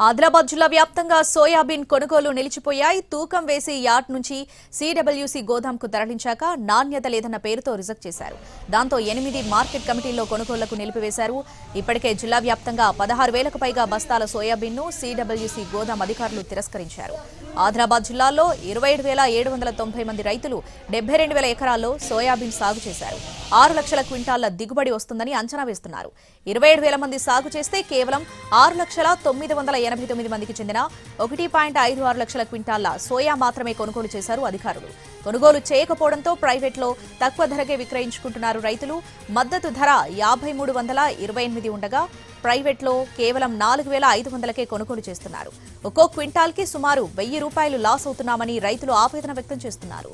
ఆదిలాబాద్ జిల్లా వ్యాప్తంగా సోయాబీన్ కొనుగోలు నిలిచిపోయాయి. తూకం వేసి యార్డ్ నుంచి సిడబ్ల్యూసీ గోదాంకు తరలించాక నాణ్యత లేదన్న పేరుతో రిజెక్ట్ చేశారు. దాంతో 8 మార్కెట్ కమిటీల్లో కొనుగోళ్లకు నిలిపివేశారు. ఇప్పటికే జిల్లా వ్యాప్తంగా 16,000కు పైగా బస్తాల సోయాబీన్ను సిడబ్ల్యూసీ గోదాం అధికారులు తిరస్కరించారు. ఆదిలాబాద్ జిల్లాలో 27,790 మంది రైతులు 72,000 ఎకరాల్లో సోయాబీన్ సాగు చేశారు. 6 లక్షల క్వింటాళ్ల దిగుబడి వస్తుందని అంచనా వేస్తున్నారు. 27,000 మంది సాగు చేస్తే కేవలం 6,989 మందికి చెందిన 1.56 లక్షల క్వింటాళ్ల సోయా మాత్రమే కొనుగోలు చేశారు అధికారులు. కొనుగోలు చేయకపోవడంతో ప్రైవేట్లో తక్కువ ధరకే విక్రయించుకుంటున్నారు రైతులు. మద్దతు ధర 5,328 ఉండగా ప్రైవేట్లో కేవలం 4,500కే కొనుగోలు చేస్తున్నారు. ఒక్కో క్వింటాల్కి సుమారు 1,000 రూపాయలు లాస్ అవుతున్నామని రైతులు ఆవేదన వ్యక్తం చేస్తున్నారు.